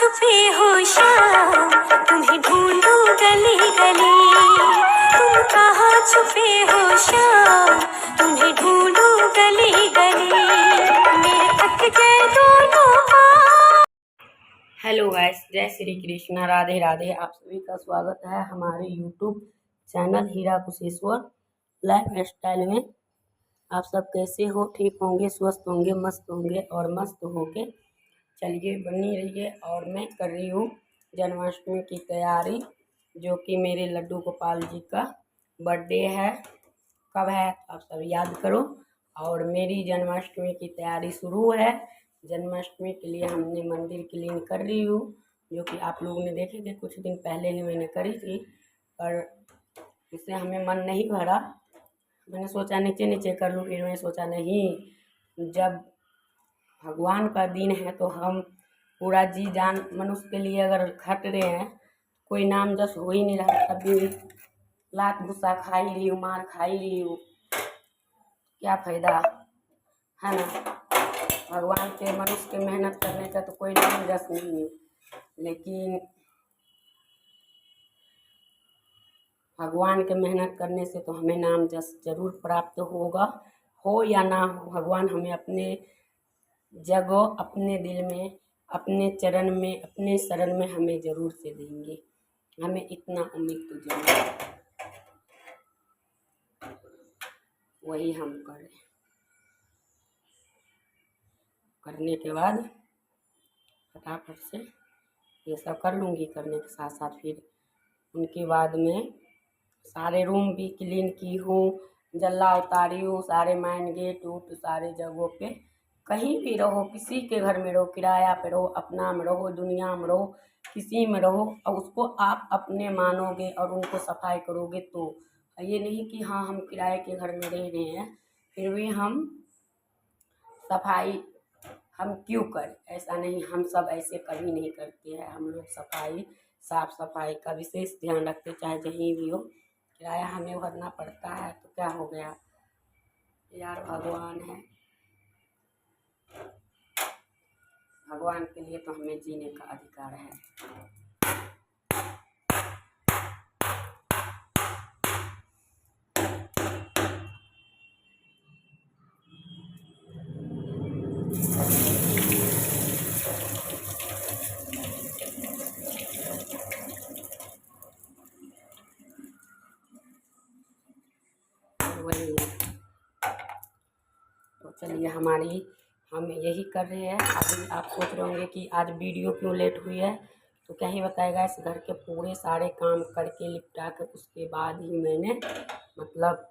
छुपे हो श्याम, तुम्हें ढूंढूं गली गली। तुम कहाँ छुपे हो श्याम, तुम्हें ढूंढूं गली गली। मेरे थक गए दोनों पाँव। हेलो गाइस, जय श्री कृष्णा, राधे राधे। आप सभी का स्वागत है हमारे यूट्यूब चैनल हीरा कुशेश्वर लाइफ स्टाइल में। आप सब कैसे हो? ठीक होंगे, स्वस्थ होंगे, मस्त होंगे और मस्त होके चलिए बनी रहिए। और मैं कर रही हूँ जन्माष्टमी की तैयारी, जो कि मेरे लड्डू गोपाल जी का बर्थडे है। कब है आप सब याद करो। और मेरी जन्माष्टमी की तैयारी शुरू है। जन्माष्टमी के लिए हमने मंदिर क्लीन कर रही हूँ, जो कि आप लोगों ने देखे थे कुछ दिन पहले ही मैंने करी थी, पर इससे हमें मन नहीं भरा। मैंने सोचा नीचे नीचे कर लूँ, फिर मैंने सोचा नहीं, जब भगवान का दिन है तो हम पूरा जी जान मनुष्य के लिए अगर खट रहे हैं, कोई नाम जस हो ही नहीं रहा, तब भी लात गुस्सा खा ही रही हूँ, मार खा ही रही हूँ, क्या फायदा है ना। भगवान के मनुष्य के मेहनत करने का तो कोई नाम जस नहीं है, लेकिन भगवान के मेहनत करने से तो हमें नाम जस जरूर प्राप्त होगा, हो या ना हो। भगवान हमें अपने जगह, अपने दिल में, अपने चरण में, अपने शरण में हमें जरूर से देंगे। हमें इतना उम्मीद तो जरूर है। वही हम करें। करने के बाद फटाफट से ये सब कर लूँगी। करने के साथ साथ फिर उनके बाद में सारे रूम भी क्लीन की हूँ, जल्ला उतारी हूँ, सारे मेन गेट उट सारे जगहों पे। कहीं भी रहो, किसी के घर में रहो, किराया पे रहो, अपना में रहो, दुनिया में रहो, किसी में रहो, और उसको आप अपने मानोगे और उनको सफाई करोगे तो। ये नहीं कि हाँ हम किराए के घर में रह रहे हैं फिर भी हम सफाई हम क्यों करें, ऐसा नहीं। हम सब ऐसे कभी नहीं करते हैं। हम लोग सफाई, साफ सफाई का विशेष ध्यान रखते, चाहे कहीं भी हो। किराया हमें भरना पड़ता है तो क्या हो गया यार, भगवान है। भगवान के लिए तो हमें जीने का अधिकार है। वही है। तो चलिए, हम यही कर रहे हैं। अभी आप सोच रहे होंगे कि आज वीडियो क्यों लेट हुई है, तो क्या ही बताएगा। इस घर के पूरे सारे काम करके निपटा कर उसके बाद ही मैंने मतलब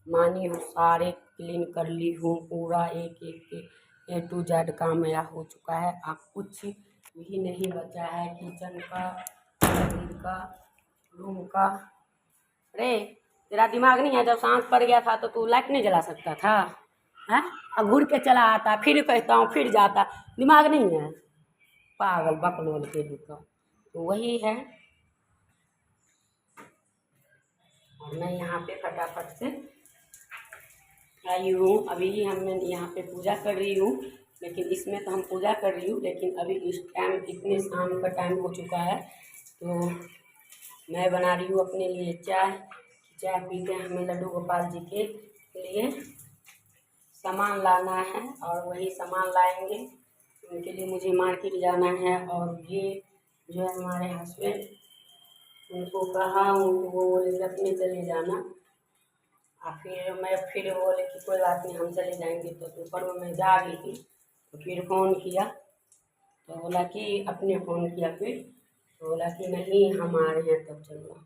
मानी हूँ, सारे क्लीन कर ली हूँ। पूरा एक एक A to Z काम मेरा हो चुका है। अब कुछ भी नहीं बचा है। किचन का, मंदिर का, रूम का। अरे तेरा दिमाग नहीं है? जब सांस पड़ गया था तो तू लाइट नहीं जला सकता था? है, अब घूर के चला आता, फिर कहता हूँ फिर जाता। दिमाग नहीं है? पागल बकलोल के का। तो वही है। और मैं यहाँ पे फटाफट से आई हूँ। अभी हमने यहाँ पे पूजा कर रही हूँ, लेकिन इसमें तो हम पूजा कर रही हूँ, लेकिन अभी इस टाइम इतने शाम का टाइम हो चुका है, तो मैं बना रही हूँ अपने लिए चाय। चाय पीते हैं, हमें लड्डू गोपाल जी के लिए सामान लाना है और वही सामान लाएंगे। उनके लिए मुझे मार्केट जाना है। और ये जो है हमारे हस्बैंड, उनको कहा, उनको बोले अपने चले जाना। और फिर बोले कि कोई बात नहीं, हम चले जाएंगे। तो दोपहर में मैं जा रही थी, तो फिर फ़ोन किया, तो बोला कि अपने फ़ोन किया। फिर तो बोला कि नहीं हम आ रहे हैं तब चलो।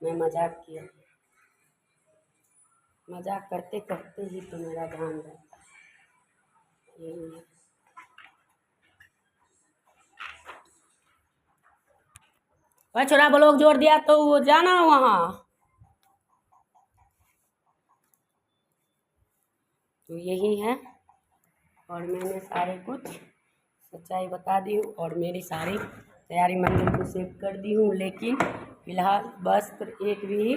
मैं मजाक किया। मजाक करते करते ही तो मेरा जान जाता है। यही है। भाई छोरा ब्लॉग जोड़ दिया तो वो जाना वहाँ। तो यही है। और मैंने सारे कुछ सच्चाई बता दी हूँ और मेरी सारी तैयारी मंदिर को सेव कर दी हूँ, लेकिन फिलहाल वस्त्र एक भी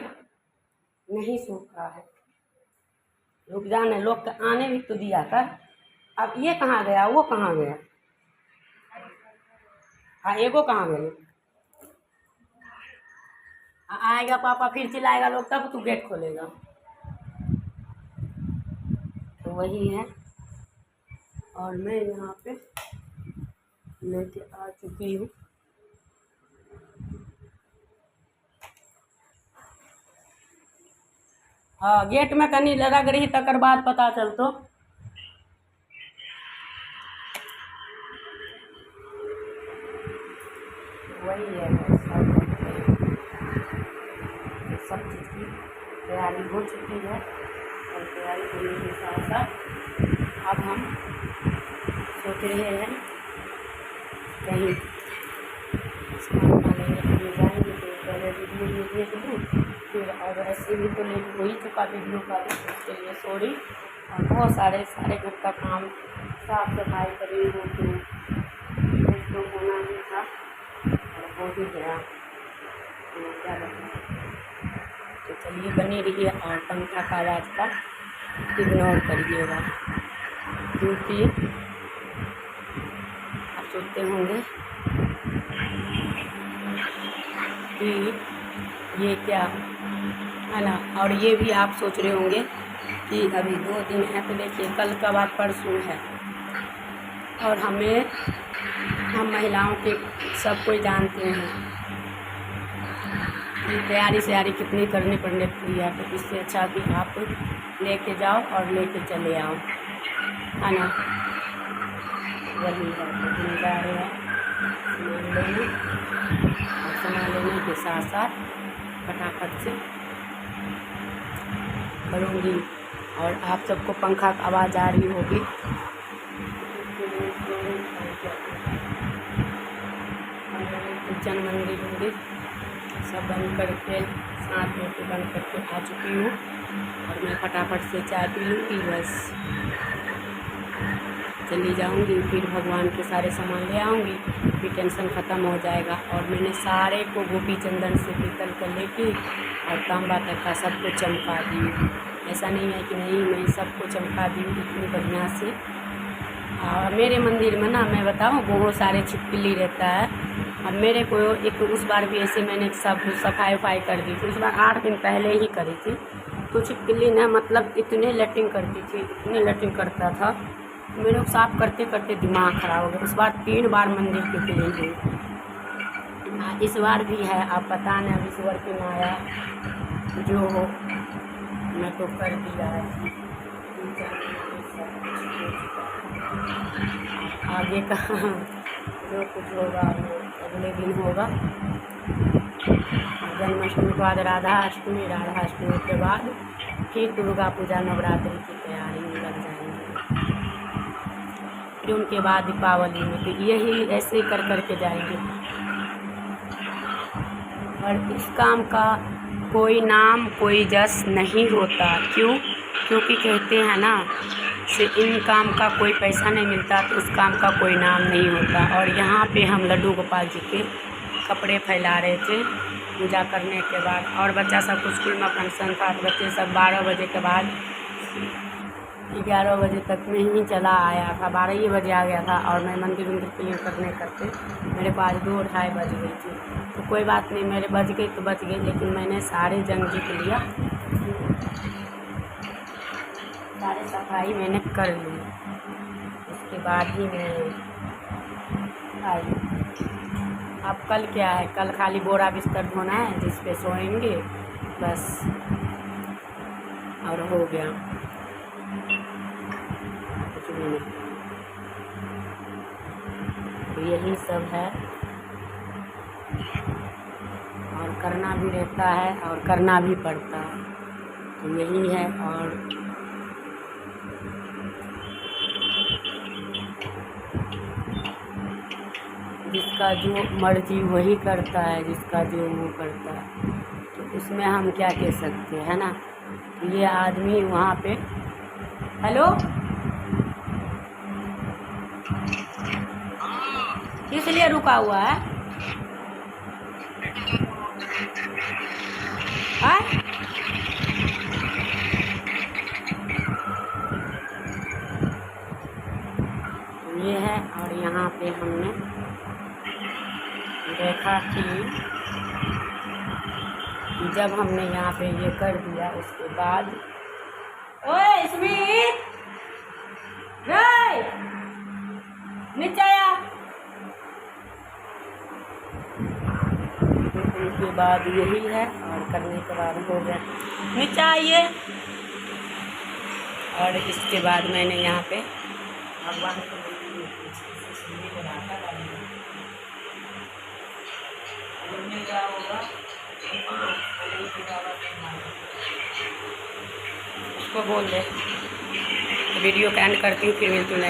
नहीं सूखा है। रुक जाने, लोग का आने भी तो दिया कर। अब ये कहाँ गया, वो कहाँ गया? हाँ एगो कहाँ गए? आएगा पापा फिर चिल्लाएगा लोग, तब तू गेट खोलेगा। तो वही है। और मैं यहाँ पे लेके आ चुकी हूँ। हाँ गेट में कनी लग रही तकर बाद पता चलतो। वही है सब चीज़ की तैयारी हो चुकी है। और तैयारी होने के साथ साथ अब हम सोच रहे हैं कहीं सामान वाले कहीं जाएंगे। तो पहले वीडियो में देख लूँ फिर, और ऐसे भी तो लेट हो ही चुका वीडियो का भी, उसके लिए सॉरी। और बहुत सारे घर का काम साफ सफाई करी हो तो होना ही था और हो ही गया। तो क्या बताएं। तो चलिए बनी रहिए और पंखा का आवाज़ का इग्नोर करिएगा, क्योंकि आप सोचते होंगे कि ये क्या है ना। और ये भी आप सोच रहे होंगे कि अभी 2 दिन है, तो देखिए कल का बाद परसों है। और हम महिलाओं के सब कोई जानते हैं कि तैयारी कितनी करनी पड़ती है। तो इससे अच्छा कि आप लेके जाओ और लेके चले आओ, है ना। वही है, तो हम जा रहे हैं सामान लेने, और सामान लेने के साथ साथ फटाफट से करूँगी। और आप सबको पंखा की आवाज़ आ रही होगी। किचन मंदिर सब बंद करके, साथ में तो बंद करके आ चुकी हूँ। और मैं फटाफट से चाय पी लूँगी, बस चली जाऊँगी। फिर भगवान के सारे सामान ले आऊँगी, फिर टेंशन ख़त्म हो जाएगा। और मैंने सारे को गोपी चंदन से पीतल कर लेके और तांबा तक का सबको चमका दी। ऐसा नहीं है कि नहीं, मैं सबको चमका दी इतनी बढ़िया से। और मेरे मंदिर में ना मैं बताऊँ बहुत सारे छिपकली रहता है। अब मेरे को एक उस बार भी ऐसे मैंने सब सफाई वफाई कर दी थी, उस बार 8 दिन पहले ही करी थी। तो छिपकली ना मतलब इतने लैट्रिन करती थी, इतने लैट्रिन करता था, मेरे को साफ करते करते दिमाग ख़राब हो गया। उस बार 3 बार मंदिर की क्लीन हुई। इस बार भी है, आप पता नहीं अब ईश्वर की माया जो हो, मैं तो कर दिया है। आगे का जो कुछ होगा वो अगले दिन होगा। जन्माष्टमी के बाद राधा अष्टमी के बाद फिर दुर्गा पूजा नवरात्रि की तैयारी में लग जाएंगे। फिर उनके बाद दीपावली में, तो यही ऐसे ही कर के जाएंगे। और इस काम का कोई नाम कोई जस नहीं होता। क्यों? क्योंकि कहते हैं ना से इन काम का कोई पैसा नहीं मिलता, तो उस काम का कोई नाम नहीं होता। और यहाँ पे हम लड्डू गोपाल जी के कपड़े फैला रहे थे पूजा करने के बाद। और बच्चा सब कुछ स्कूल में फंक्शन था, तो बच्चे सब 12 बजे के बाद 11 बजे तक में ही चला आया था, 12 ही बजे आ गया था। और मैं मंदिर क्लीन करते मेरे पास 2-2:30 बज गई थी। तो कोई बात नहीं, मेरे बज गई तो बच गई, लेकिन मैंने सारे जंग जीत लिया, सारे सफाई मैंने कर ली। उसके बाद ही मैं आई। अब कल क्या है, कल खाली बोरा बिस्तर धोना है जिस पे सोएंगे बस, और हो गया कुछ भी नहीं। तो यही सब है, और करना भी रहता है और करना भी पड़ता है, तो यही है। और जिसका जो मर्जी वही करता है, जिसका जो वो करता है, तो उसमें हम क्या कह सकते हैं ना। ये आदमी वहाँ पे, हेलो किस लिए रुका हुआ है? ये है। और यहाँ पे हमने देखा कि जब हमने यहाँ पे ये कर दिया उसके बाद, ओए स्मित, नीचे आया। उसके बाद यही है और करने के बाद हो गया, नीचे आइए। और इसके बाद मैंने यहाँ पे भगवान को उसको बोल दे वीडियो का एंड करती हूँ, फिर मिलती हूँ।